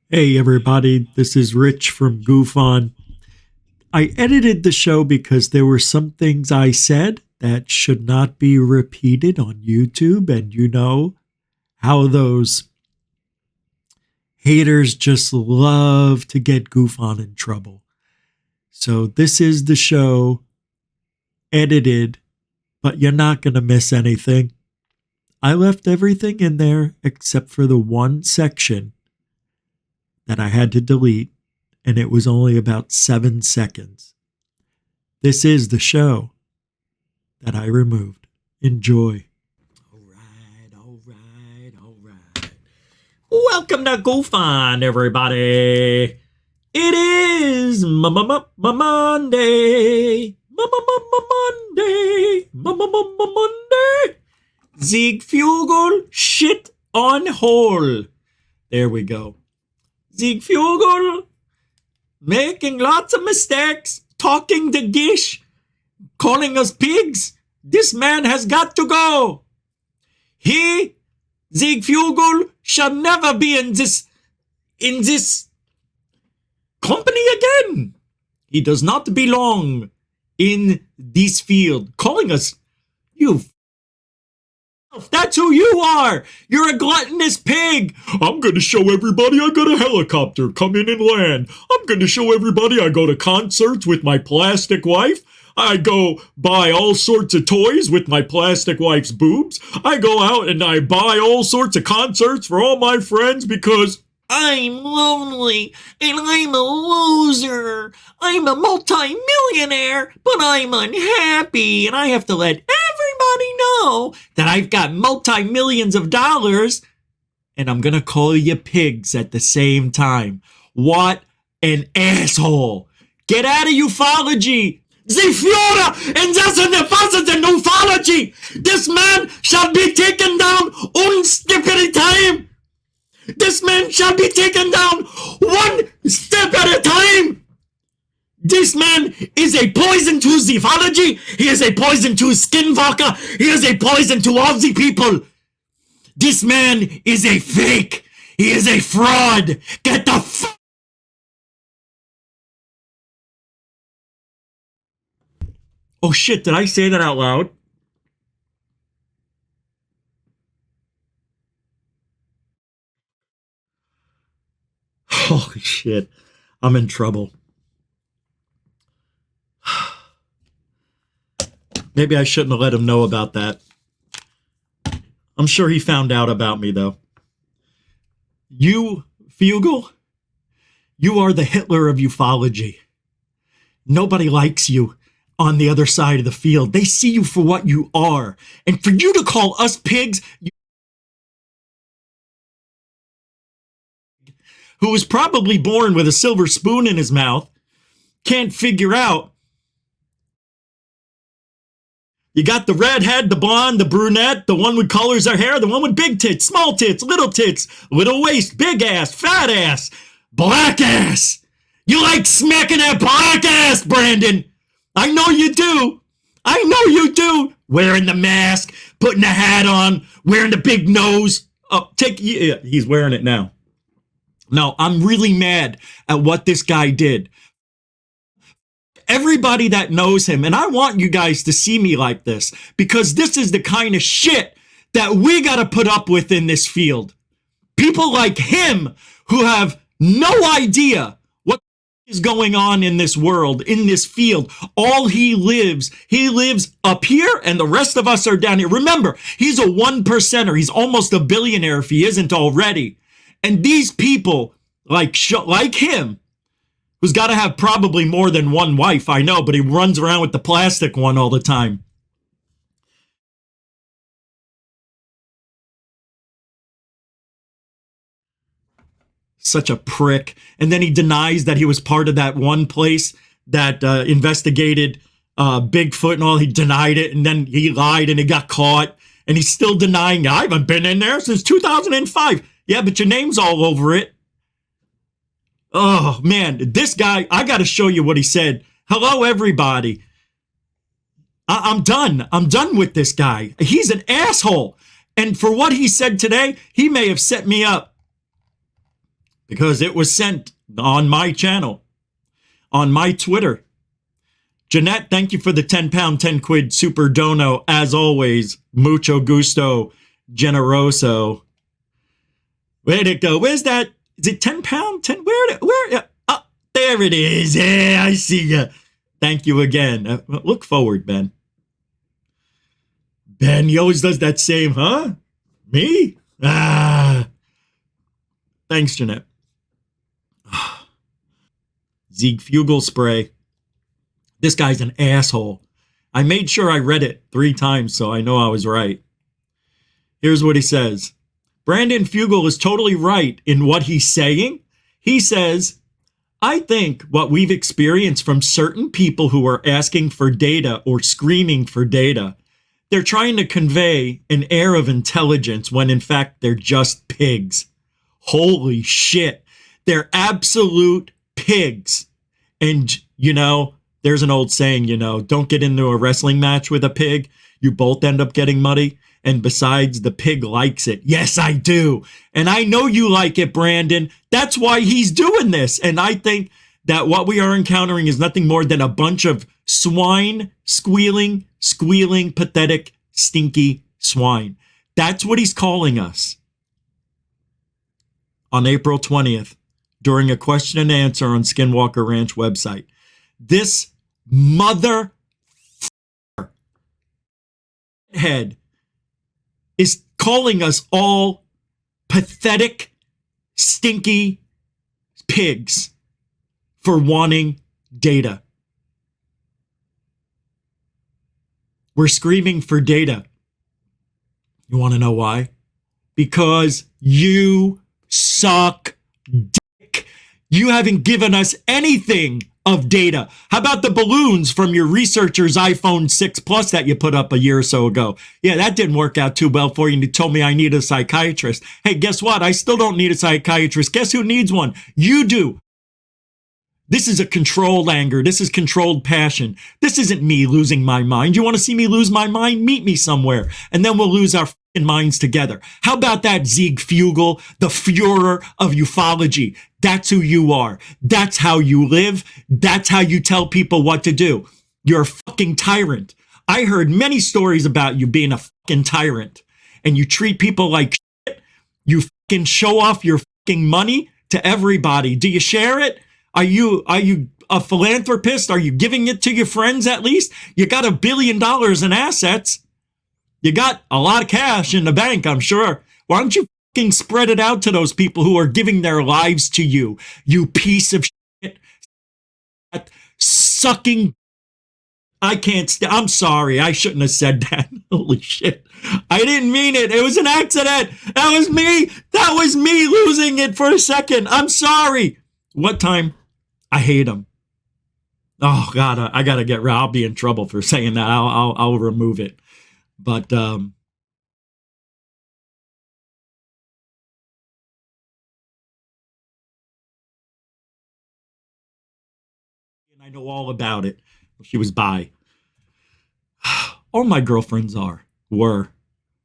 Hey everybody, this is Rich from GUFON. I edited the show because there were some things I said that should not be repeated on YouTube, and you know how those haters just love to get GUFON in trouble. So this is the show edited, but you're not going to miss anything. I left everything in there except for the one section that I had to delete, and it was only about 7 seconds. This is the show that I removed. Enjoy. All right. Welcome to GUFON, everybody. It is Monday. Monday. Sieg Fugal shit on hole. There we go. Sieg Fugal making lots of mistakes, talking to Gish, calling us pigs. This man has got to go. He, Sieg Fugal, shall never be in this company again. He does not belong in this field. Calling us, you. That's who you are. You're a gluttonous pig. I'm going to show everybody I got a helicopter come in and land. I'm going to show everybody I go to concerts with my plastic wife. I go buy all sorts of toys with my plastic wife's boobs. I go out and I buy all sorts of concerts for all my friends because I'm lonely and I'm a loser. I'm a multi-millionaire, but I'm unhappy, and I have to let everybody know that I've got multi-millions of dollars, and I'm gonna call you pigs at the same time. What an asshole. Get out of ufology. The Führer and das in the faucet in ufology. This man shall be taken down one step at a time. This man shall be taken down one step at a time. This man is a poison to ufology. He is a poison to Skinwalker. He is a poison to all the people. This man is a fake. He is a fraud. Get the Oh shit, did I say that out loud? Holy shit. I'm in trouble. Maybe I shouldn't have let him know about that. I'm sure he found out about me, though. You, Fugal, you are the Hitler of ufology. Nobody likes you on the other side of the field. They see you for what you are. And for you to call us pigs, who was probably born with a silver spoon in his mouth, can't figure out. You got the redhead, the blonde, the brunette, the one with colors of hair, the one with big tits, small tits, little waist, big ass, fat ass, black ass. You like smacking that black ass, Brandon. I know you do. I know you do. Wearing the mask, putting the hat on, wearing the big nose. Oh, he's wearing it now. No, I'm really mad at what this guy did. Everybody that knows him, and I want you guys to see me like this, because this is the kind of shit that we got to put up with in this field. People like him who have no idea what is going on in this world, in this field. All he lives up here, and the rest of us are down here. Remember, he's a 1%er. He's almost a billionaire if he isn't already. And these people like him, who's got to have probably more than one wife, I know, but he runs around with the plastic one all the time. Such a prick. And then he denies that he was part of that one place that investigated Bigfoot and all. He denied it, and then he lied and he got caught. And he's still denying, I haven't been in there since 2005. Yeah, but your name's all over it. Oh, man, this guy, I got to show you what he said. Hello, everybody. I'm done. I'm done with this guy. He's an asshole. And for what he said today, he may have set me up because it was sent on my channel, on my Twitter. Jeanette, thank you for the 10 pound, 10 quid super dono. As always, mucho gusto, generoso. Where'd it go? Where's that? Is it 10 pound? 10? Where? Oh, there it is. Yeah, I see you. Thank you again. Look forward, Ben. Ben, he always does that same, huh? Me? Thanks, Jeanette. Zeke Fugal spray. This guy's an asshole. I made sure I read it 3 times so I know I was right. Here's what he says. Brandon Fugal is totally right in what he's saying. He says, I think what we've experienced from certain people who are asking for data or screaming for data, they're trying to convey an air of intelligence when in fact they're just pigs. Holy shit. They're absolute pigs. And, you know, there's an old saying, you know, don't get into a wrestling match with a pig. You both end up getting muddy. And besides, the pig likes it. Yes, I do. And I know you like it, Brandon. That's why he's doing this. And I think that what we are encountering is nothing more than a bunch of swine, squealing, pathetic, stinky swine. That's what he's calling us. On April 20th, during a question and answer on Skinwalker Ranch website, this mother head is calling us all pathetic, stinky pigs for wanting data. We're screaming for data. You want to know why? Because you suck dick. You haven't given us anything of data. How about the balloons from your researcher's iPhone 6 Plus that you put up a year or so ago? Yeah, that didn't work out too well for you. And you told me I need a psychiatrist. Hey, guess what? I still don't need a psychiatrist. Guess who needs one? You do. This is a controlled anger. This is controlled passion. This isn't me losing my mind. You want to see me lose my mind? Meet me somewhere. And then we'll lose our fucking minds together. How about that, Zeke Fugal, the Führer of ufology? That's who you are. That's how you live. That's how you tell people what to do. You're a fucking tyrant. I heard many stories about you being a fucking tyrant. And you treat people like shit. You fucking show off your fucking money to everybody. Do you share it? Are you a philanthropist? Are you giving it to your friends at least? You got $1 billion in assets. You got a lot of cash in the bank, I'm sure. Why don't you fucking spread it out to those people who are giving their lives to you? You piece of shit. Sucking. I can't. I'm sorry. I shouldn't have said that. Holy shit. I didn't mean it. It was an accident. That was me. That was me losing it for a second. I'm sorry. What time? I hate him. Oh God, I gotta get. I'll be in trouble for saying that. I'll remove it. But I know all about it. She was bi. All my girlfriends were.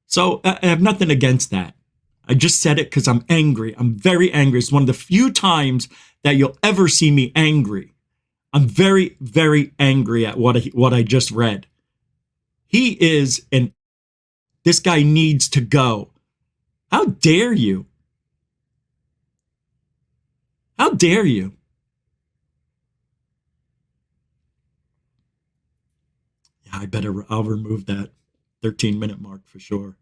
So I have nothing against that. I just said it because I'm angry. I'm very angry. It's one of the few times that you'll ever see me angry. I'm very, very angry at what I just read. He is this guy needs to go. How dare you? How dare you? Yeah, I'll remove that 13-minute mark for sure.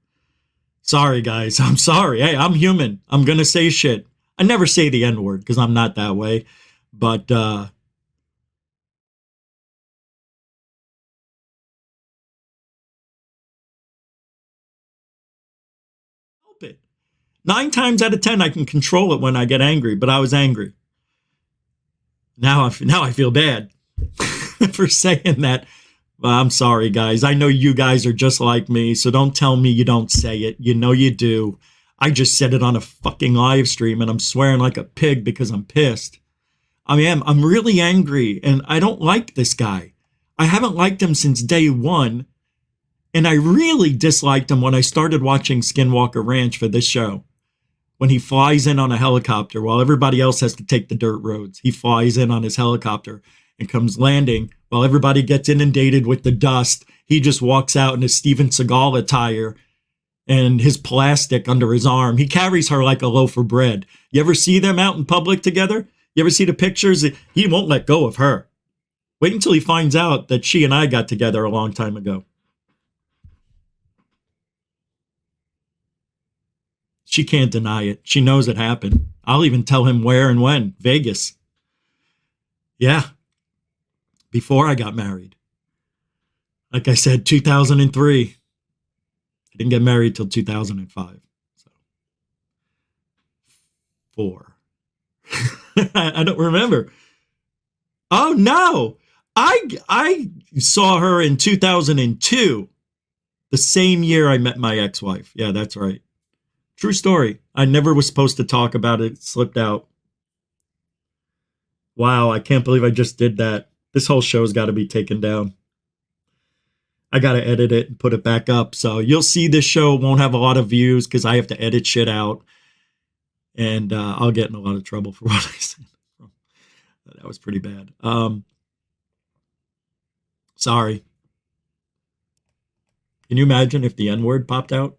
Sorry, guys. I'm sorry. Hey, I'm human. I'm going to say shit. I never say the N-word because I'm not that way. But, help it. 9 times out of 10, I can control it when I get angry, but I was angry. Now I feel bad for saying that. Well, I'm sorry, guys. I know you guys are just like me, so don't tell me you don't say it. You know you do. I just said it on a fucking live stream, and I'm swearing like a pig because I'm pissed. I'm really angry, and I don't like this guy. I haven't liked him since day one, and I really disliked him when I started watching Skinwalker Ranch for this show. when he flies in on a helicopter while everybody else has to take the dirt roads. He flies in on his helicopter and comes landing while everybody gets inundated with the dust. He just walks out in his Steven Seagal attire and his plastic under his arm. He carries her like a loaf of bread. You ever see them out in public together? You ever see the pictures? He won't let go of her. Wait until he finds out that she and I got together a long time ago. She can't deny it. She knows it happened. I'll even tell him where and when. Vegas. Yeah. Before I got married. Like I said, 2003. I didn't get married till 2005. So 4. I don't remember. Oh no. I saw her in 2002. The same year I met my ex-wife. Yeah, that's right. True story. I never was supposed to talk about it. It slipped out. Wow, I can't believe I just did that. This whole show's got to be taken down. I got to edit it and put it back up. So you'll see this show won't have a lot of views because I have to edit shit out. And I'll get in a lot of trouble for what I said. That was pretty bad. Sorry. Can you imagine if the N-word popped out?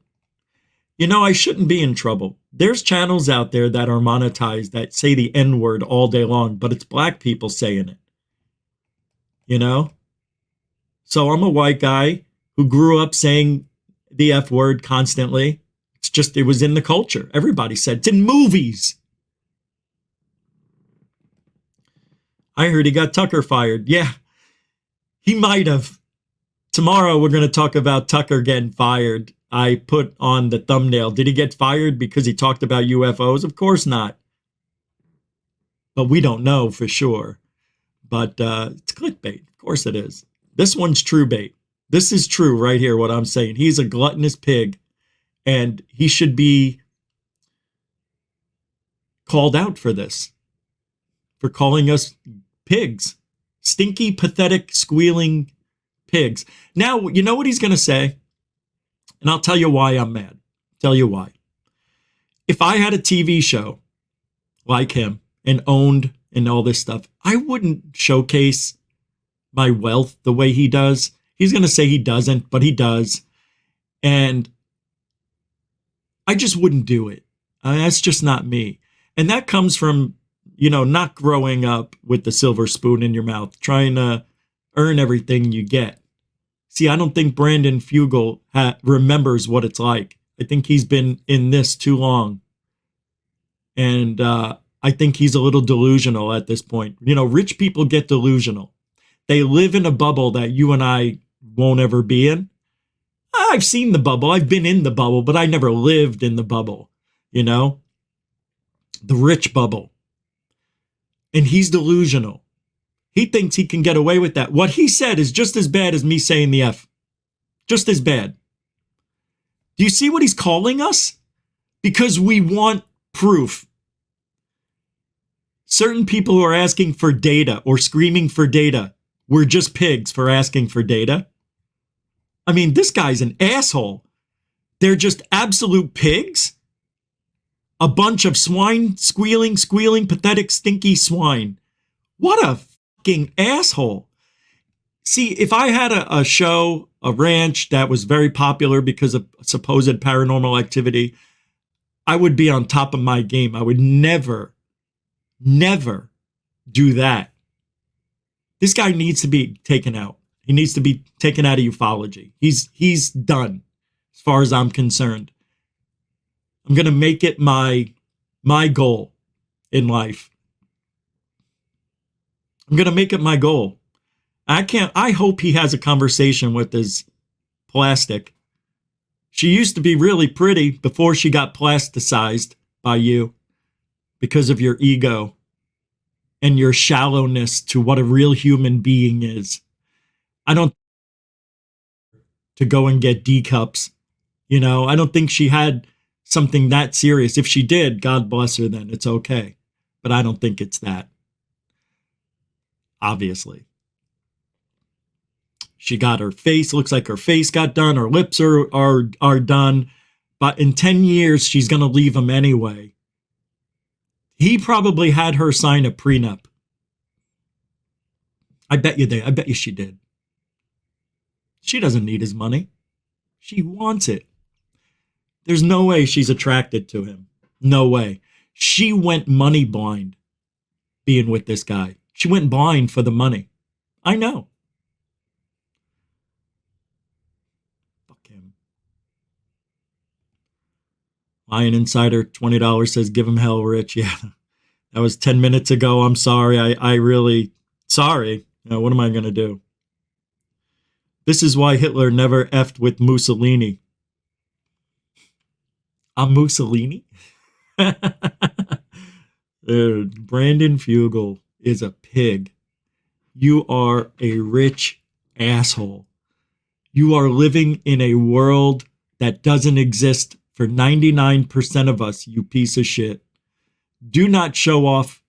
You know, I shouldn't be in trouble. There's channels out there that are monetized that say the N-word all day long, but it's black people saying it. You know? So I'm a white guy who grew up saying the F word constantly. It's just, it was in the culture. Everybody said it's in movies. I heard he got Tucker fired. Yeah, he might have. Tomorrow we're going to talk about Tucker getting fired. I put on the thumbnail. Did he get fired because he talked about UFOs? Of course not. But we don't know for sure. But it's clickbait. Of course it is. This one's true bait. This is true right here, what I'm saying. He's a gluttonous pig. And he should be called out for this. For calling us pigs. Stinky, pathetic, squealing pigs. Now, you know what he's going to say? And I'll tell you why I'm mad. Tell you why. If I had a TV show like him and owned and all this stuff, I wouldn't showcase my wealth the way he does. He's going to say he doesn't, but he does. And I just wouldn't do it. That's just not me. And that comes from, you know, not growing up with the silver spoon in your mouth, trying to earn everything you get. See, I don't think Brandon Fugal remembers what it's like. I think he's been in this too long. And I think he's a little delusional at this point. You know, rich people get delusional. They live in a bubble that you and I won't ever be in. I've seen the bubble. I've been in the bubble, but I never lived in the bubble, you know? The rich bubble. And he's delusional. He thinks he can get away with that. What he said is just as bad as me saying the F. Just as bad. Do you see what he's calling us? Because we want proof. Certain people who are asking for data or screaming for data, we're just pigs for asking for data. I mean, this guy's an asshole. They're just absolute pigs. A bunch of swine, squealing, pathetic, stinky swine. What a fucking asshole. See, if I had a show, a ranch that was very popular because of supposed paranormal activity, I would be on top of my game. I would never do that. This guy needs to be taken out. He needs to be taken out of ufology. He's done, as far as I'm concerned. I'm going to make it my goal in life. I'm going to make it my goal. I hope he has a conversation with his plastic. She used to be really pretty before she got plasticized by you because of your ego and your shallowness to what a real human being is. I don't to go and get D cups. You know, I don't think she had something that serious. If she did, God bless her, then it's okay. But I don't think it's that. Obviously. She got her face, looks like her face got done. Her lips are done. but in 10 years, she's going to leave him anyway. He probably had her sign a prenup. I bet you did. I bet you she did. She doesn't need his money. She wants it. There's no way she's attracted to him. No way. She went money blind being with this guy. She went blind for the money. I know. Fuck him. Lion Insider, $20 says, give him hell, Rich. Yeah, that was 10 minutes ago. I'm sorry. I really, sorry. What am I going to do? This is why Hitler never effed with Mussolini. I'm Mussolini? Brandon Fugal is a pig. You are a rich asshole. You are living in a world that doesn't exist for 99% of us, you piece of shit. Do not show off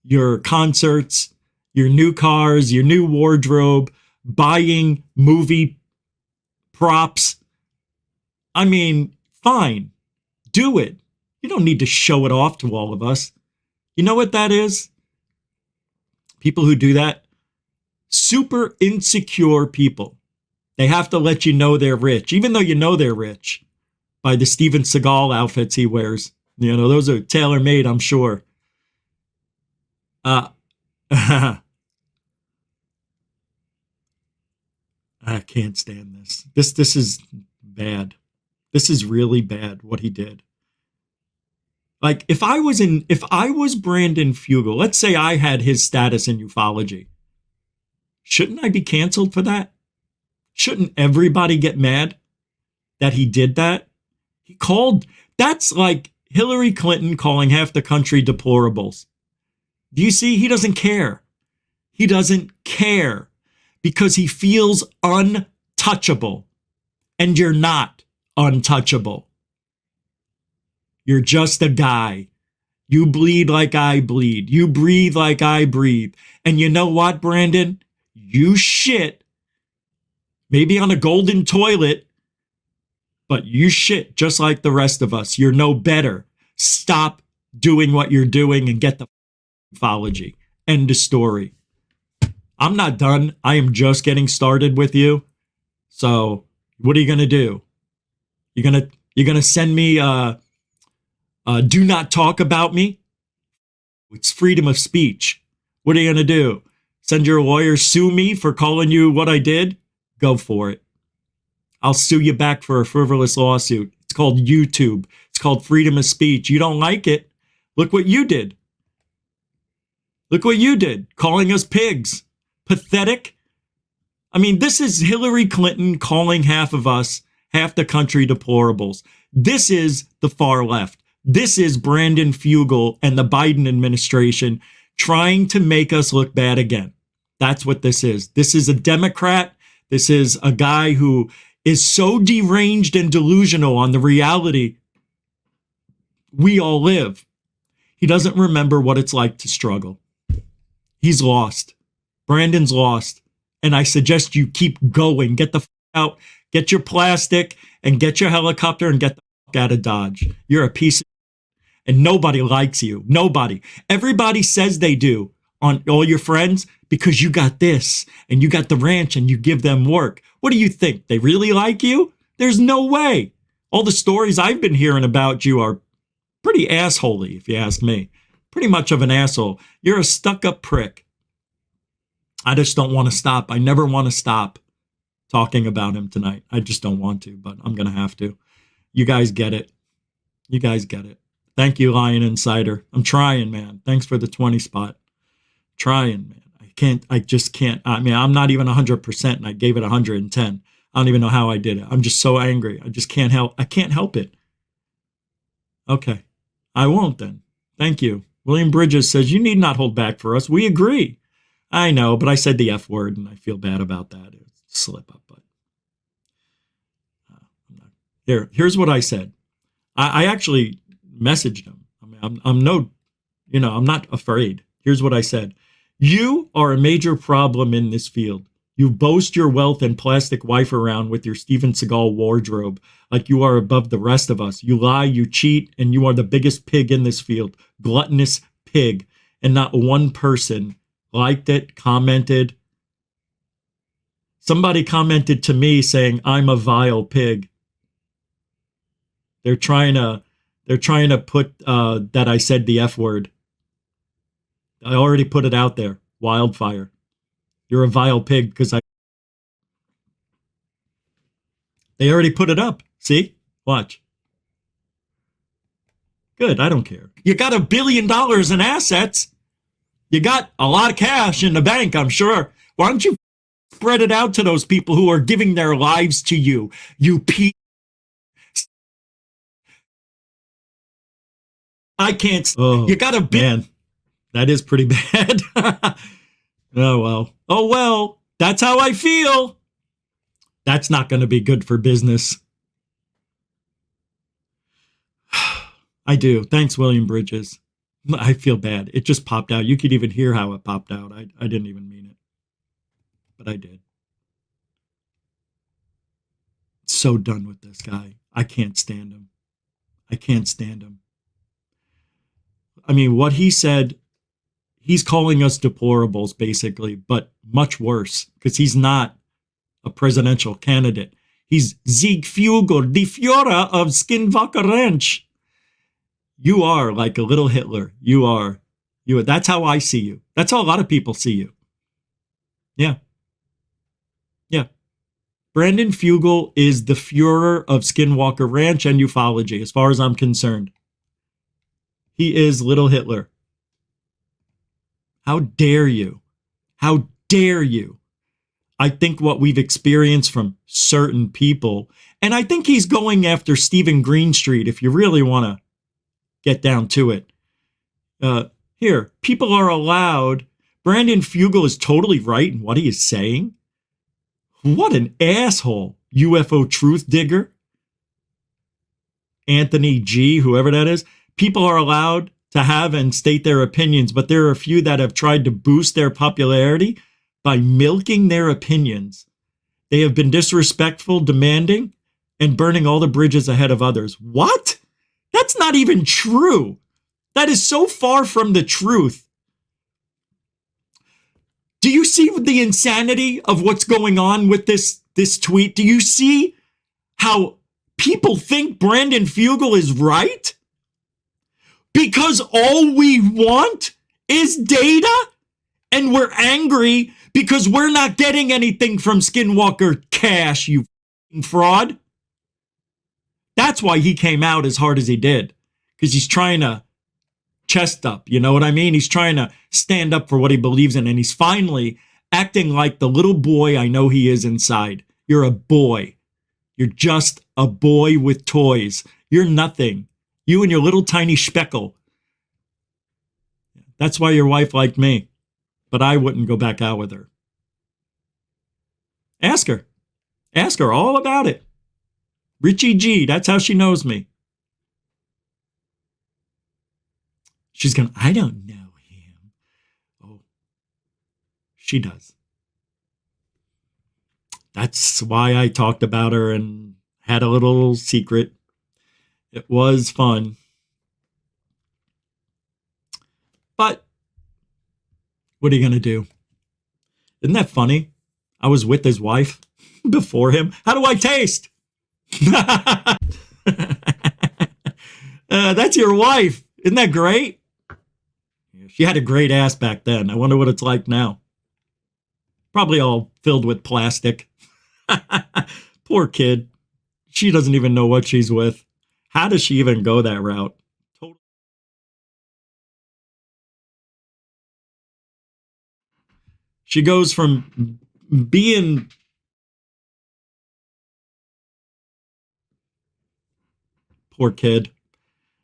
your concerts, your new cars, your new wardrobe, buying movie props. I mean, fine. Do it. You don't need to show it off to all of us. You know what that is? People who do that, super insecure people. They have to let you know they're rich, even though you know they're rich, by the Steven Seagal outfits he wears. You know, those are tailor-made, I'm sure. I can't stand this. This is bad. This is really bad, what he did. Like, if I was Brandon Fugal, let's say I had his status in ufology, shouldn't I be canceled for that? Shouldn't everybody get mad that he did that? That's like Hillary Clinton calling half the country deplorables. Do you see? He doesn't care. He doesn't care because he feels untouchable. And you're not untouchable. You're just a guy. You bleed like I bleed. You breathe like I breathe. And you know what, Brandon? You shit. Maybe on a golden toilet, but you shit just like the rest of us. You're no better. Stop doing what you're doing and get the ufology. End of story. I'm not done. I am just getting started with you. So what are you going to do? You're going to send me do not talk about me? It's freedom of speech. What are you going to do? Send your lawyer, sue me for calling you what I did? Go for it. I'll sue you back for a frivolous lawsuit. It's called YouTube. It's called freedom of speech. You don't like it? Look what you did. Look what you did, calling us pigs. Pathetic. I mean, this is Hillary Clinton calling half of us, half the country, deplorables. This is the far left. This is Brandon Fugal and the Biden administration trying to make us look bad again. That's what this is. This is a Democrat. This is a guy who is so deranged and delusional on the reality we all live. He doesn't remember what it's like to struggle. He's lost. Brandon's lost. And I suggest you keep going. Get the f out. Get your plastic and get your helicopter and get the f out of Dodge. You're a piece of and nobody likes you. Nobody. Everybody says they do on all your friends because you got this and you got the ranch and you give them work. What do you think? They really like you? There's no way. All the stories I've been hearing about you are pretty assholey, if you ask me. Pretty much of an asshole. You're a stuck-up prick. I just don't want to stop. I never want to stop talking about him tonight. I just don't want to, but I'm going to have to. You guys get it. You guys get it. Thank you, Lion Insider. I'm trying, man. Thanks for the 20 spot. Trying, man. I just can't. I mean, I'm not even 100% and I gave it 110. I don't even know how I did it. I'm just so angry. I just can't help. I can't help it. Okay. I won't then. Thank you. William Bridges says, you need not hold back for us. We agree. I know, but I said the F word and I feel bad about that. It's a slip up, but here's what I said. I actually messaged him. I mean, I'm not afraid. Here's what I said. You are a major problem in this field. You boast your wealth and plastic wife around with your Steven Seagal wardrobe like you are above the rest of us. You lie, you cheat, and you are the biggest pig in this field. Gluttonous pig. And not one person liked it, commented. Somebody commented to me saying, I'm a vile pig. They're trying to put that I said the F word. I already put it out there. Wildfire. You're a vile pig because they already put it up. See? Watch. Good. I don't care. You got $1 billion in assets. You got a lot of cash in the bank, I'm sure. Why don't you spread it out to those people who are giving their lives to you? I can't. Oh, you got a man. That is pretty bad. Oh, well. Oh, well. That's how I feel. That's not going to be good for business. I do. Thanks, William Bridges. I feel bad. It just popped out. You could even hear how it popped out. I didn't even mean it. But I did. So done with this guy. I can't stand him. I can't stand him. I mean, what he said, he's calling us deplorables, basically, but much worse, because he's not a presidential candidate. He's Sieg Fugal, the Führer of Skinwalker Ranch. You are like a little Hitler. You are. That's how I see you. That's how a lot of people see you. Yeah. Yeah. Brandon Fugal is the Führer of Skinwalker Ranch and ufology, as far as I'm concerned. He is little Hitler. How dare you? How dare you? I think what we've experienced from certain people, and I think he's going after Stephen Greenstreet, if you really want to get down to it. Here, people are allowed. Brandon Fugal is totally right in what he is saying. What an asshole. UFO truth digger. Anthony G., whoever that is. People are allowed to have and state their opinions, but there are a few that have tried to boost their popularity by milking their opinions. They have been disrespectful, demanding, and burning all the bridges ahead of others. What? That's not even true. That is so far from the truth. Do you see the insanity of what's going on with this tweet? Do you see how people think Brandon Fugal is right? Because all we want is data, and we're angry because we're not getting anything from Skinwalker Cash, you fraud. That's why he came out as hard as he did, because he's trying to chest up, you know what I mean? He's trying to stand up for what he believes in, and he's finally acting like the little boy I know he is inside. You're a boy. You're just a boy with toys. You're nothing. You and your little tiny speckle. That's why your wife liked me, but I wouldn't go back out with her. Ask her. Ask her all about it. Richie G, that's how she knows me. She's going, I don't know him. Oh, she does. That's why I talked about her and had a little secret. It was fun. But what are you going to do? Isn't that funny? I was with his wife before him. How do I taste? That's your wife. Isn't that great? She had a great ass back then. I wonder what it's like now. Probably all filled with plastic. Poor kid. She doesn't even know what she's with. How does she even go that route? She goes from being poor kid.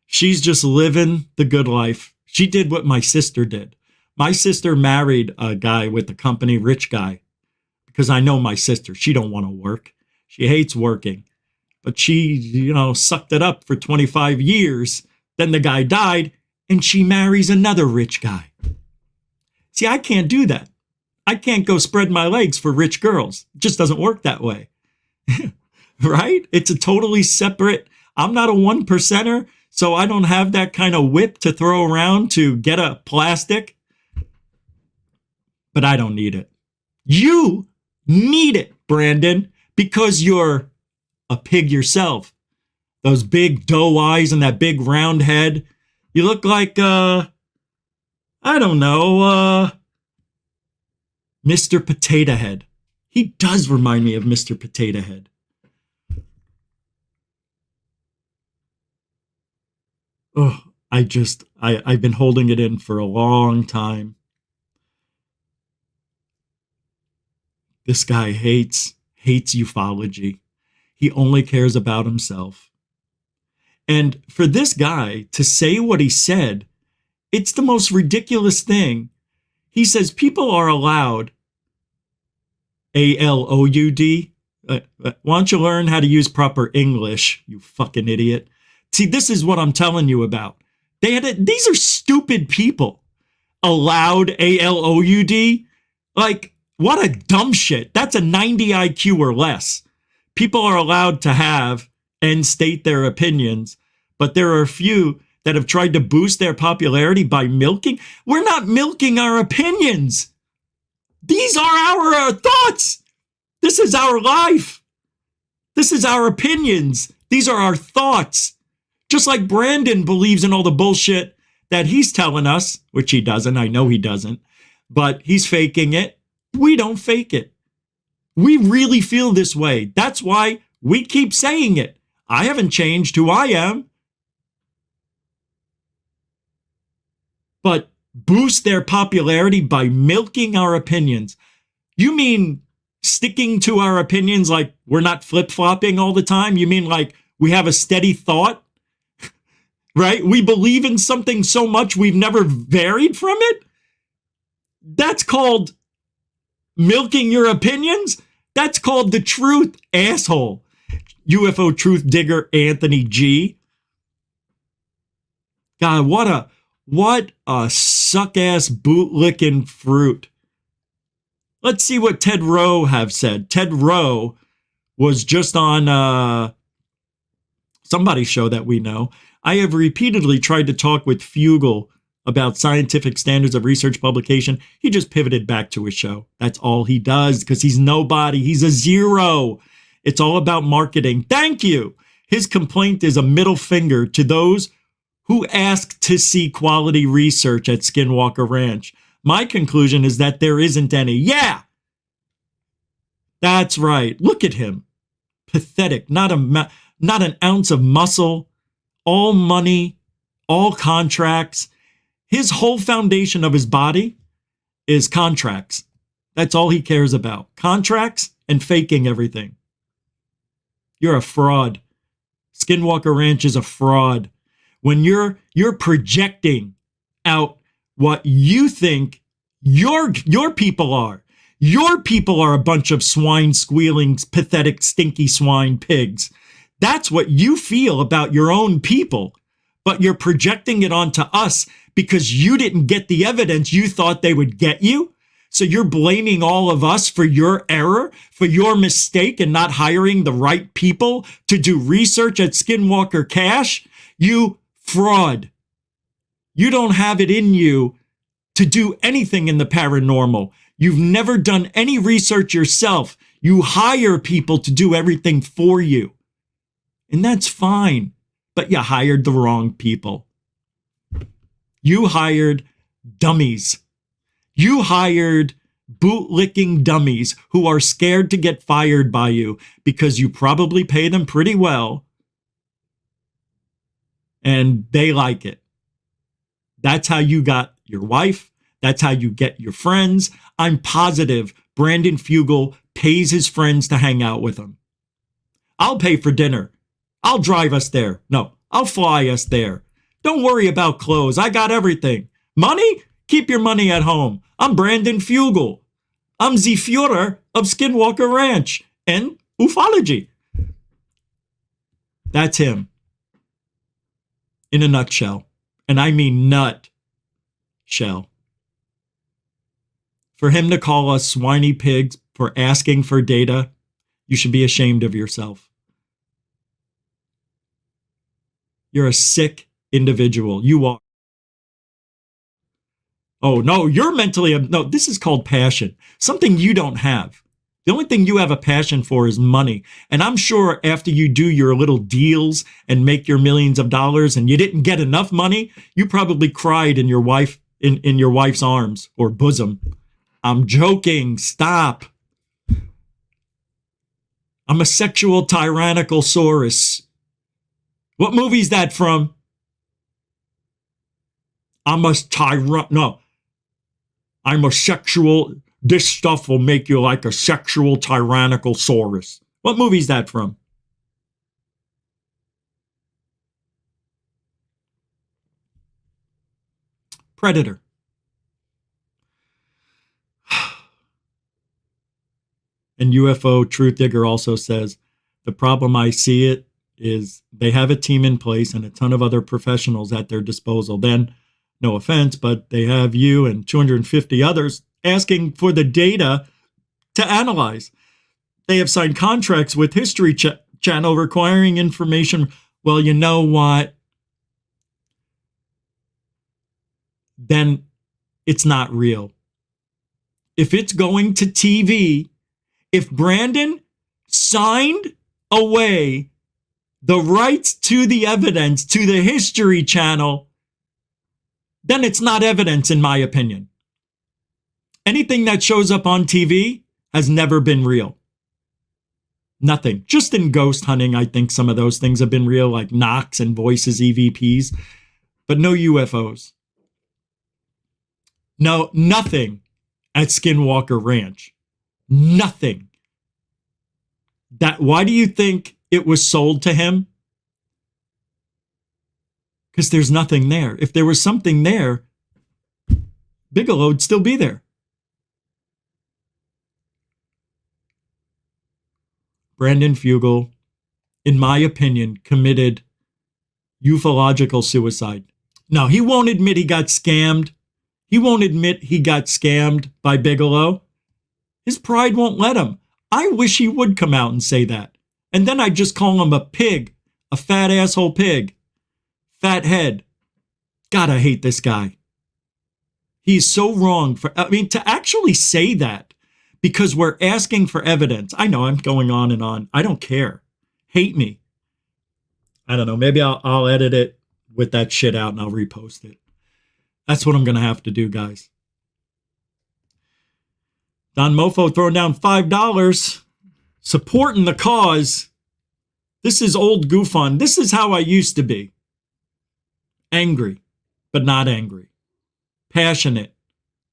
She's just living the good life. She did what my sister did. My sister married a guy with a company, rich guy, because I know my sister. She don't want to work. She hates working. But she, sucked it up for 25 years. Then the guy died, and she marries another rich guy. See, I can't do that. I can't go spread my legs for rich girls. It just doesn't work that way. Right? It's a totally separate. I'm not a 1%er, so I don't have that kind of whip to throw around to get a plastic. But I don't need it. You need it, Brandon, because you're a pig yourself. Those big doe eyes and that big round head. You look like, I don't know, Mr. Potato Head. He does remind me of Mr. Potato Head. Oh, I've been holding it in for a long time. This guy hates ufology. He only cares about himself. And for this guy to say what he said, it's the most ridiculous thing. He says people are allowed, ALOUD. Why don't you learn how to use proper English, you fucking idiot? See, this is what I'm telling you about. These are stupid people. Allowed, ALOUD. Like, what a dumb shit. That's a 90 IQ or less. People are allowed to have and state their opinions, but there are a few that have tried to boost their popularity by milking. We're not milking our opinions. These are our thoughts. This is our life. This is our opinions. These are our thoughts. Just like Brandon believes in all the bullshit that he's telling us, which he doesn't. I know he doesn't, but he's faking it. We don't fake it. We really feel this way. That's why we keep saying it. I haven't changed who I am. But boost their popularity by milking our opinions. You mean sticking to our opinions like we're not flip-flopping all the time? You mean like we have a steady thought? Right? We believe in something so much we've never varied from it? That's called milking your opinions? That's called the truth, asshole. UFO truth digger Anthony G. God, what a suck-ass bootlicking fruit. Let's see what Ted Rowe have said. Ted Rowe was just on somebody's show that we know. I have repeatedly tried to talk with Fugal about scientific standards of research publication. He just pivoted back to his show. That's all he does because he's nobody. He's a zero. It's all about marketing. Thank you. His complaint is a middle finger to those who ask to see quality research at Skinwalker Ranch. My conclusion is that there isn't any. Yeah, that's right. Look at him. Pathetic. Not an ounce of muscle. All money. All contracts. His whole foundation of his body is contracts. That's all he cares about. Contracts and faking everything. You're a fraud. Skinwalker Ranch is a fraud. When you're projecting out what you think your people are. Your people are a bunch of swine squealing, pathetic, stinky swine pigs. That's what you feel about your own people. But you're projecting it onto us because you didn't get the evidence you thought they would get you. So you're blaming all of us for your error, for your mistake in not hiring the right people to do research at Skinwalker Cache. You fraud. You don't have it in you to do anything in the paranormal. You've never done any research yourself. You hire people to do everything for you. And that's fine. But you hired the wrong people. You hired dummies. You hired bootlicking dummies who are scared to get fired by you because you probably pay them pretty well and they like it. That's how you got your wife. That's how you get your friends. I'm positive Brandon Fugal pays his friends to hang out with him. I'll pay for dinner. I'll drive us there. No, I'll fly us there. Don't worry about clothes. I got everything. Money? Keep your money at home. I'm Brandon Fugal. I'm the Führer of Skinwalker Ranch and ufology. That's him. In a nutshell. And I mean nut shell. For him to call us swiny pigs for asking for data, you should be ashamed of yourself. You're a sick individual. You are. Oh, no, you're mentally... No, this is called passion. Something you don't have. The only thing you have a passion for is money. And I'm sure after you do your little deals and make your millions of dollars and you didn't get enough money, you probably cried in your wife's arms or bosom. I'm joking. Stop. I'm a sexual tyrannical saurus. What movie is that from? I'm a sexual... This stuff will make you like a sexual tyrannical saurus. What movie is that from? Predator. And UFO Truth Digger also says, the problem I see it is they have a team in place and a ton of other professionals at their disposal. Then, no offense, but they have you and 250 others asking for the data to analyze. They have signed contracts with History Channel requiring information. Well, you know what? Then it's not real. If it's going to TV, if Brandon signed away the rights to the evidence to the History Channel, then it's not evidence, in my opinion. Anything that shows up on TV has never been real. Nothing. Just in ghost hunting, I think some of those things have been real, like knocks and voices, EVPs, but no UFOs. No, nothing at Skinwalker Ranch. Nothing. Why do you think it was sold to him? Because there's nothing there. If there was something there, Bigelow would still be there. Brandon Fugal, in my opinion, committed ufological suicide. Now, he won't admit he got scammed. He won't admit he got scammed by Bigelow. His pride won't let him. I wish he would come out and say that. And then I'd just call him a pig, a fat asshole pig, fat head. God, I hate this guy. He's so wrong. To actually say that because we're asking for evidence. I know I'm going on and on. I don't care. Hate me. I don't know. Maybe I'll edit it with that shit out and I'll repost it. That's what I'm going to have to do, guys. Don Mofo throwing down $5. Supporting the cause. This is old GUFON. This is how I used to be. Angry, but not angry. Passionate,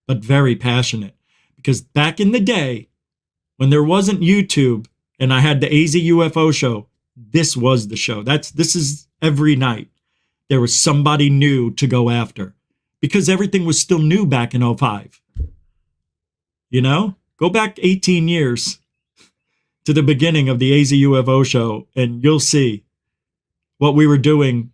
but very passionate. Because back in the day, when there wasn't YouTube and I had the AZ UFO show, this was the show. This is every night. There was somebody new to go after. Because everything was still new back in 2005. You know? Go back 18 years to the beginning of the AZ UFO show, and you'll see what we were doing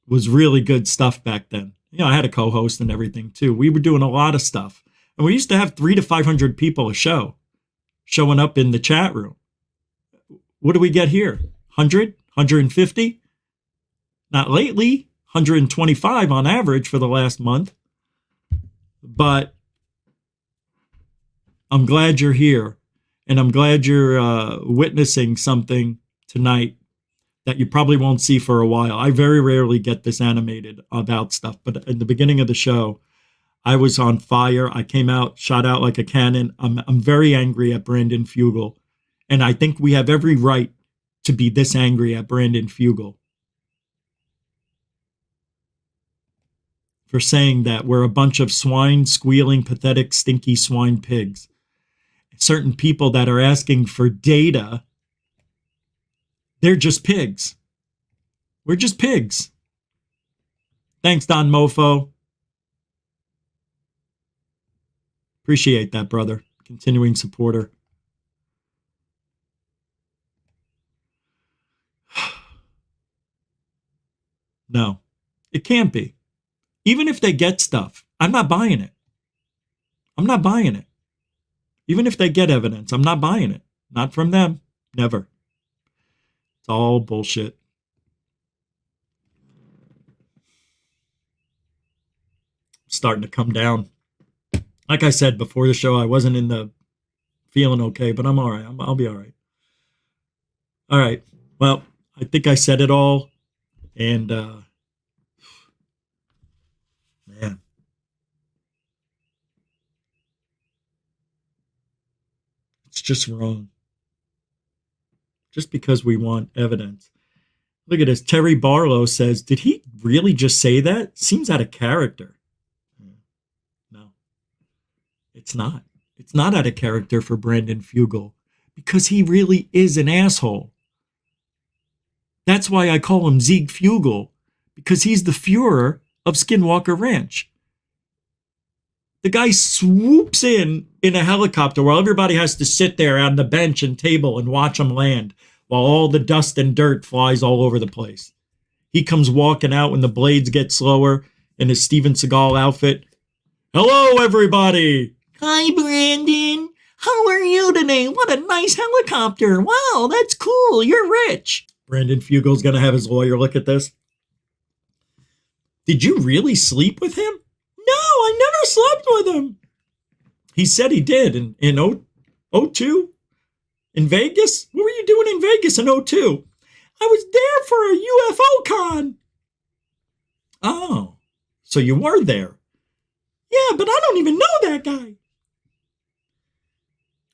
was really good stuff back then. You know, I had a co-host and everything too. We were doing a lot of stuff. And we used to have 300 to 500 people a show showing up in the chat room. What do we get here? 100? 150? Not lately. 125 on average for the last month. But I'm glad you're here. And I'm glad you're witnessing something tonight that you probably won't see for a while. I very rarely get this animated about stuff. But in the beginning of the show, I was on fire. I came out, shot out like a cannon. I'm very angry at Brandon Fugal. And I think we have every right to be this angry at Brandon Fugal for saying that we're a bunch of swine, squealing, pathetic, stinky swine pigs. Certain people that are asking for data, they're just pigs. We're just pigs. Thanks, Don Mofo. Appreciate that, brother. Continuing supporter. No, it can't be. Even if they get stuff, I'm not buying it. I'm not buying it. Even if they get evidence, I'm not buying it. Not from them. Never. It's all bullshit. Starting to come down. Like I said before the show, I wasn't in the feeling okay, but I'm all right. I'll be all right. All right. Well, I think I said it all. And, man. It's just wrong. Just because we want evidence. Look at this. Terry Barlow says, did he really just say that? Seems out of character. No, it's not. It's not out of character for Brandon Fugal because he really is an asshole. That's why I call him Zeke Fugal, because he's the Fuhrer of Skinwalker Ranch. The guy swoops in a helicopter while everybody has to sit there on the bench and table and watch him land while all the dust and dirt flies all over the place. He comes walking out when the blades get slower in his Steven Seagal outfit. Hello, everybody. Hi, Brandon. How are you today? What a nice helicopter. Wow, that's cool. You're rich. Brandon Fugal's going to have his lawyer look at this. Did you really sleep with him? No, I never slept with him. He said he did in 02 in Vegas. What were you doing in Vegas in 02? I was there for a UFO con. Oh, so you were there. Yeah, but I don't even know that guy.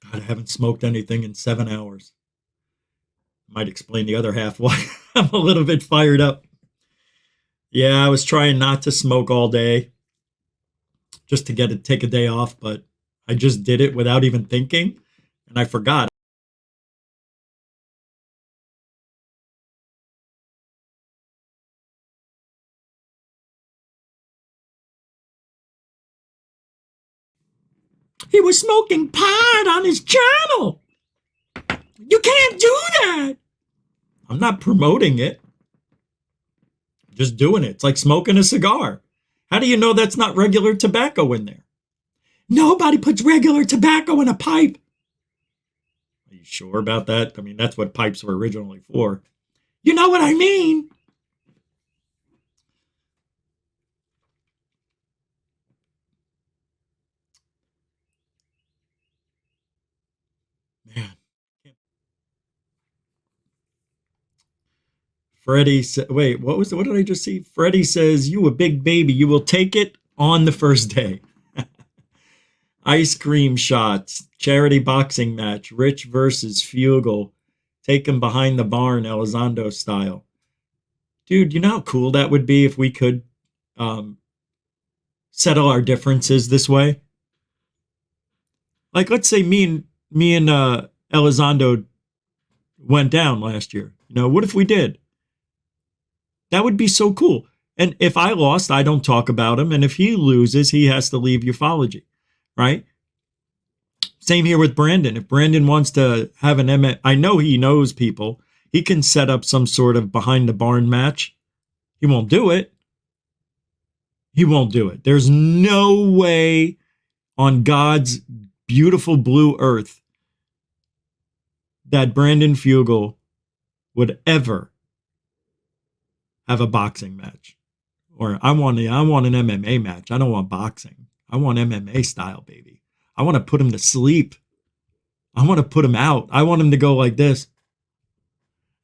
God, I haven't smoked anything in 7 hours. Might explain the other half why I'm a little bit fired up. Yeah, I was trying not to smoke all day just to take a day off, but I just did it without even thinking, and I forgot. He was smoking pot on his channel. You can't do that. I'm not promoting it. I'm just doing it. It's like smoking a cigar. How do you know that's not regular tobacco in there? Nobody puts regular tobacco in a pipe. Are you sure about that? I mean, that's what pipes were originally for. You know what I mean? Man. Freddie said, wait, what did I just see? Freddie says, you a big baby. You will take it on the first day. Ice cream shots, charity boxing match, Rich versus Fugal. Take him behind the barn, Elizondo style. Dude, you know how cool that would be if we could settle our differences this way? Like, let's say me and Elizondo went down last year. You know, what if we did? That would be so cool. And if I lost, I don't talk about him. And if he loses, he has to leave UFOlogy, right? Same here with Brandon. If Brandon wants to have an I know he knows people. He can set up some sort of behind the barn match. He won't do it. He won't do it. There's no way on God's beautiful blue earth that Brandon Fugal would ever have a boxing match. Or I want an MMA match. I don't want boxing. I want MMA style, baby. I want to put him to sleep. I want to put him out. I want him to go like this.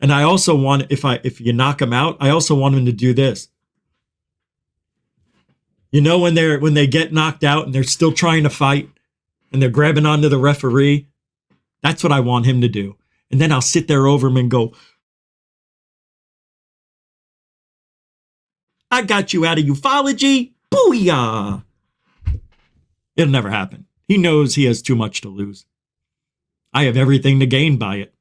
And I also want, if you knock him out, I also want him to do this. You know, when they get knocked out and they're still trying to fight and they're grabbing onto the referee, that's what I want him to do. And then I'll sit there over him and go, I got you out of ufology. Booyah. It'll never happen. He knows he has too much to lose. I have everything to gain by it.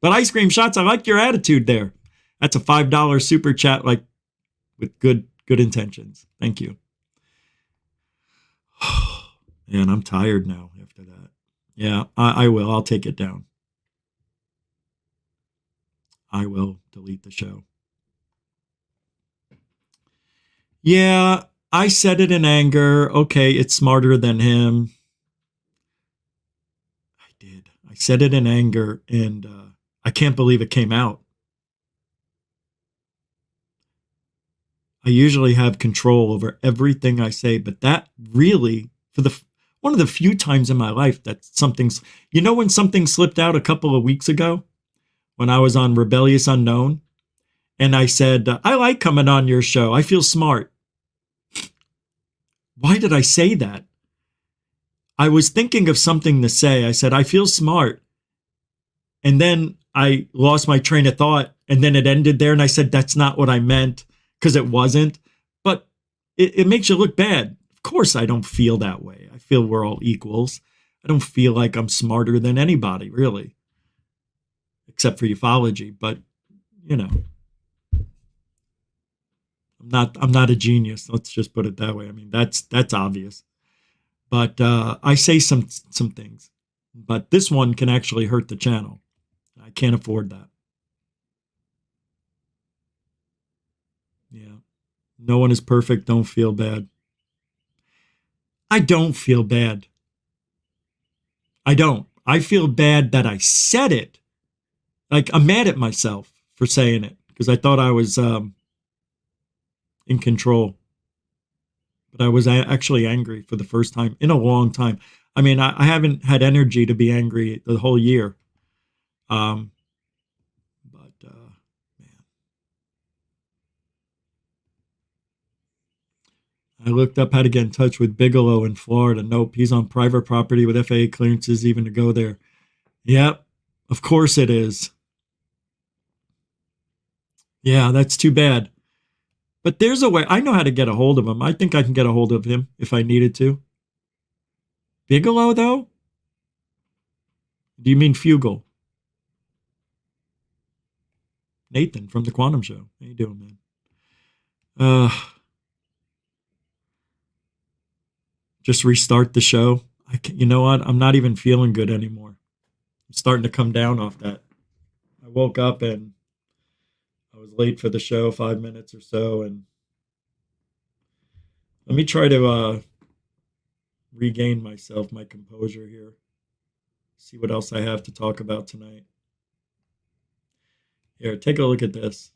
But Ice Cream Shots, I like your attitude there. That's a $5 super chat, like with good intentions. Thank you. Man, I'm tired now after that. Yeah, I will. I'll take it down. I will delete the show. Yeah, I said it in anger. Okay, it's smarter than him. I said it in anger, and I can't believe it came out. I usually have control over everything I say, but that really, for the one of the few times in my life that something's, when something slipped out a couple of weeks ago when I was on Rebellious Unknown, and I said, I like coming on your show. I feel smart. Why did I say that? I was thinking of something to say. I said, I feel smart. And then I lost my train of thought, and then it ended there. And I said, that's not what I meant, because it wasn't. But it makes you look bad. Of course, I don't feel that way. I feel we're all equals. I don't feel like I'm smarter than anybody, really, except for ufology. But, I'm not a genius. Let's just put it that way. I mean, that's obvious. But I say some things. But this one can actually hurt the channel. I can't afford that. Yeah. No one is perfect. Don't feel bad. I don't feel bad. I don't. I feel bad that I said it. Like, I'm mad at myself for saying it because I thought I was in control. But I was actually angry for the first time in a long time. I mean, I haven't had energy to be angry the whole year. Man. I looked up how to get in touch with Bigelow in Florida. Nope, he's on private property with FAA clearances even to go there. Yep, of course it is. Yeah, that's too bad. But there's a way. I know how to get a hold of him. I think I can get a hold of him if I needed to. Bigelow, though? Do you mean Fugal? Nathan from the Quantum Show. How you doing, man? Just restart the show. You know what? I'm not even feeling good anymore. I'm starting to come down off that. I woke up and I was late for the show, 5 minutes or so, and let me try to regain myself, my composure here. See what else I have to talk about tonight. Here, take a look at this.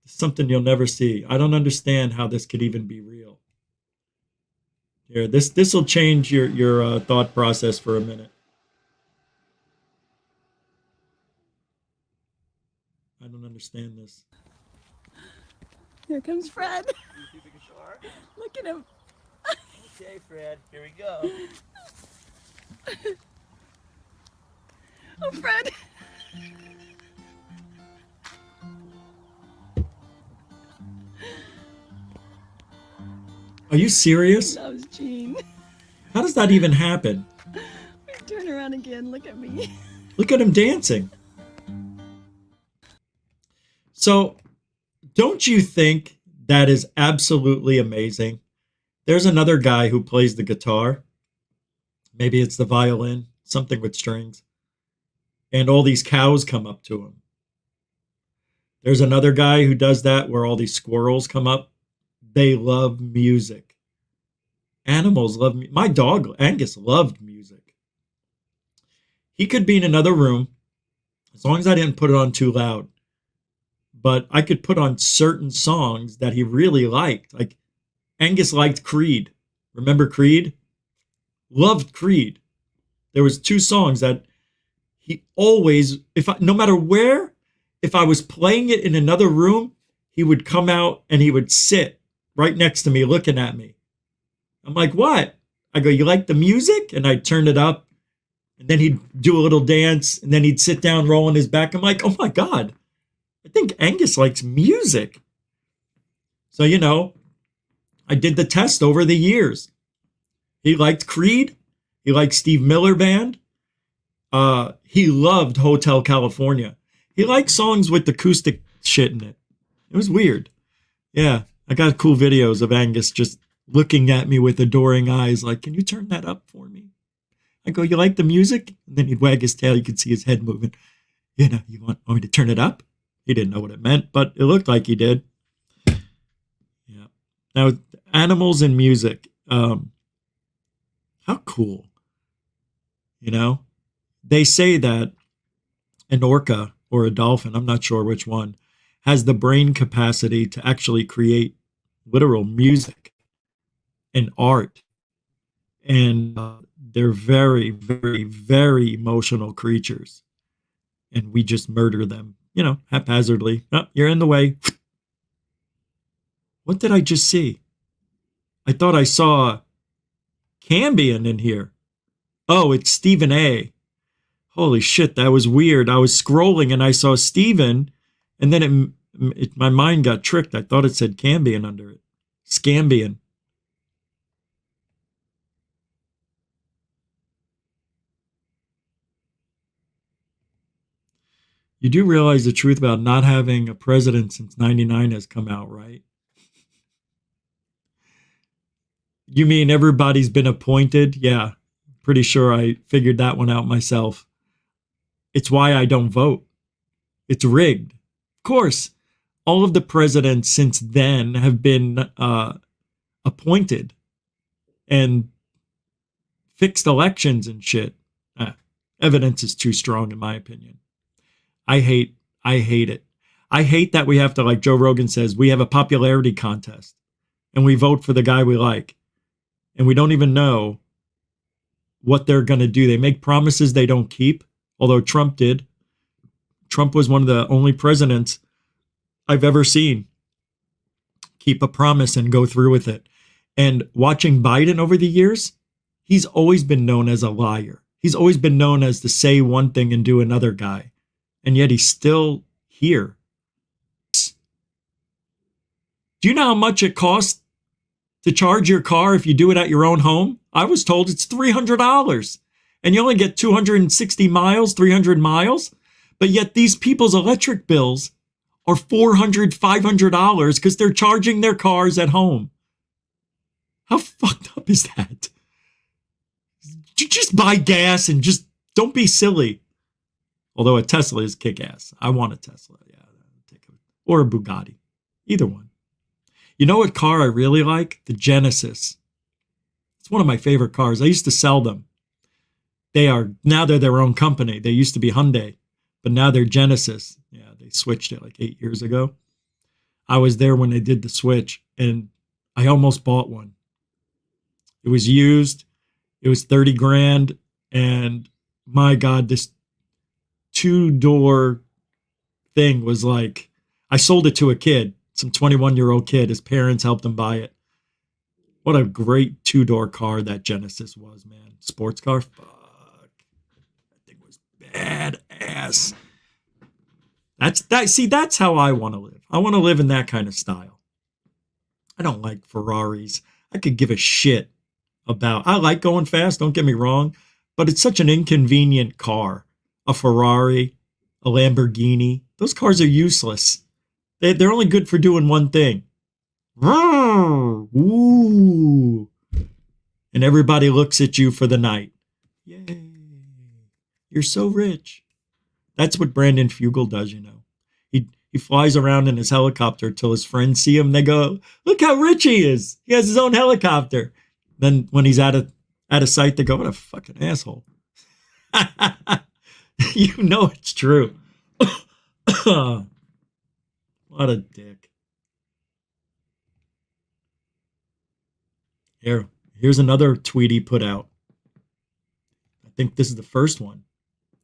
It's something you'll never see. I don't understand how this could even be real. Here, this will change your thought process for a minute. I don't understand this. Here comes Fred. Look at him. Okay, Fred, here we go. Oh, Fred. Are you serious? That was Gene. How does that even happen? Turn around again. Look at me. Look at him dancing. So, don't you think that is absolutely amazing? There's another guy who plays the guitar. Maybe it's the violin, something with strings. And all these cows come up to him. There's another guy who does that where all these squirrels come up. They love music. Animals love me. My dog, Angus, loved music. He could be in another room as long as I didn't put it on too loud. But I could put on certain songs that he really liked. Like Angus liked Creed. Remember Creed? Loved Creed. There was 2 songs that he always, no matter where, if I was playing it in another room, he would come out and he would sit right next to me looking at me. I'm like, what? I go, you like the music? And I'd turn it up. And then he'd do a little dance. And then he'd sit down rolling his back. I'm like, oh my God. I think Angus likes music. So, I did the test over the years. He liked Creed. He liked Steve Miller Band. He loved Hotel California. He liked songs with acoustic shit in it. It was weird. Yeah, I got cool videos of Angus just looking at me with adoring eyes like, can you turn that up for me? I go, you like the music? And then he'd wag his tail. You could see his head moving. You want me to turn it up? He didn't know what it meant, but it looked like he did. Yeah. Now, animals and music. How cool. They say that an orca or a dolphin, I'm not sure which one, has the brain capacity to actually create literal music and art. And they're very, very, very emotional creatures. And we just murder them, haphazardly. Oh, you're in the way. What did I just see? I thought I saw Cambion in here. Oh, it's Stephen A. Holy shit, that was weird. I was scrolling and I saw Stephen, and then my mind got tricked. I thought it said Cambion under it. Scambion. You do realize the truth about not having a president since 99 has come out, right? You mean everybody's been appointed? Yeah, pretty sure I figured that one out myself. It's why I don't vote. It's rigged. Of course, all of the presidents since then have been appointed and fixed elections and shit. Evidence is too strong in my opinion. I hate it. I hate that we have to, like Joe Rogan says, we have a popularity contest and we vote for the guy we like. And we don't even know what they're going to do. They make promises they don't keep, although Trump did. Trump was one of the only presidents I've ever seen keep a promise and go through with it. And watching Biden over the years, he's always been known as a liar. He's always been known as to say one thing and do another guy. And yet he's still here. Do you know how much it costs to charge your car if you do it at your own home? I was told it's $300. And you only get 260 miles, 300 miles. But yet these people's electric bills are $400, $500 because they're charging their cars at home. How fucked up is that? You just buy gas and just don't be silly. Although a Tesla is kick-ass. I want a Tesla. Yeah, or a Bugatti. Either one. You know what car I really like? The Genesis. It's one of my favorite cars. I used to sell them. Now they're their own company. They used to be Hyundai, but now they're Genesis. Yeah, they switched it like 8 years ago. I was there when they did the switch, and I almost bought one. It was used. It was 30 grand, and my God, this two-door thing was like, I sold it to a kid, some 21-year-old kid. His parents helped him buy it. What a great two-door car that Genesis was, man. Sports car? Fuck. That thing was badass. That's how I want to live. I want to live in that kind of style. I don't like Ferraris. I could give a shit about. I like going fast, don't get me wrong, but it's such an inconvenient car. A Ferrari, a Lamborghini. Those cars are useless. They're only good for doing one thing. Ooh. And everybody looks at you for the night. Yay. You're so rich. That's what Brandon Fugal does, you know. He flies around in his helicopter till his friends see him. They go, look how rich he is. He has his own helicopter. Then when he's out of sight, they go, what a fucking asshole. You know it's true. What a dick. Here's another tweet he put out. I think this is the first one.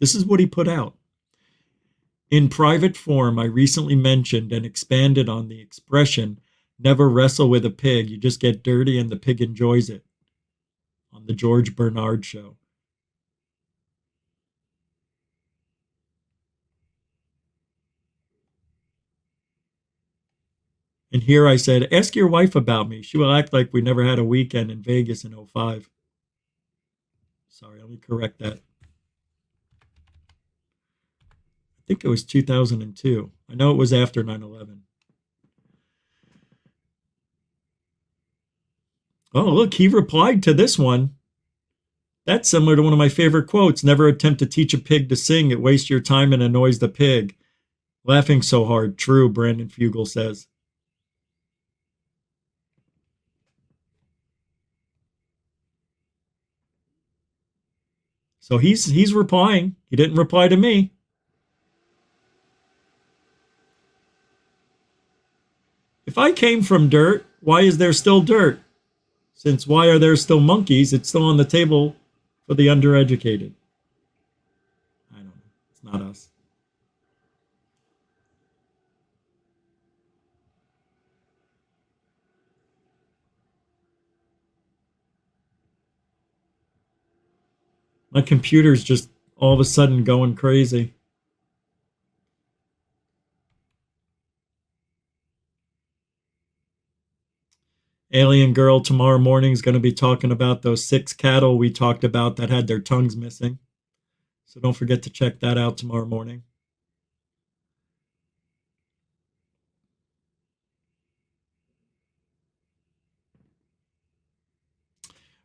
This is what he put out. In private form, I recently mentioned and expanded on the expression, never wrestle with a pig. You just get dirty and the pig enjoys it. On the George Bernard show. And here I said, ask your wife about me. She will act like we never had a weekend in Vegas in 2005. Sorry, let me correct that. I think it was 2002. I know it was after 9/11. Oh, look, he replied to this one. That's similar to one of my favorite quotes. Never attempt to teach a pig to sing. It wastes your time and annoys the pig. Laughing so hard. True, Brandon Fugal says. So he's replying. He didn't reply to me. If I came from dirt, why is there still dirt? Since why are there still monkeys? It's still on the table for the undereducated. I don't know. It's not us. My computer's just all of a sudden going crazy. Alien Girl tomorrow morning is going to be talking about those 6 cattle we talked about that had their tongues missing. So don't forget to check that out tomorrow morning.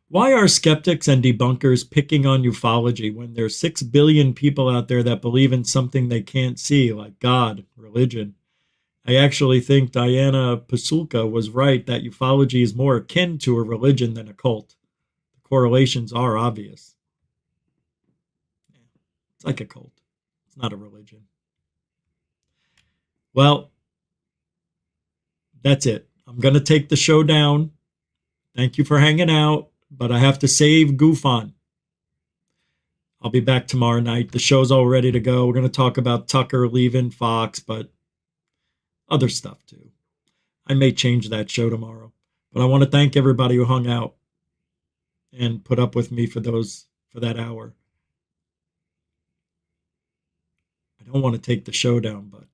Why are skeptics and debunkers picking on ufology when there's 6 billion people out there that believe in something they can't see, like God, religion? I actually think Diana Pasulka was right that ufology is more akin to a religion than a cult. The correlations are obvious. It's like a cult. It's not a religion. Well, that's it. I'm going to take the show down. Thank you for hanging out, but I have to save GUFON. I'll be back tomorrow night. The show's all ready to go. We're going to talk about Tucker leaving Fox, but other stuff too. I may change that show tomorrow, but I want to thank everybody who hung out and put up with me for that hour. I don't want to take the show down, but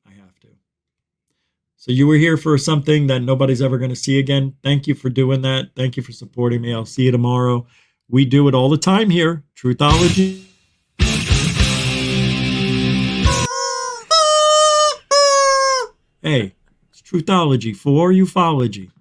I have to. So you were here for something that nobody's ever going to see again. Thank you for doing that. Thank you for supporting me. I'll see you tomorrow. We do it all the time here. Truthology. Hey, it's Truthology for ufology.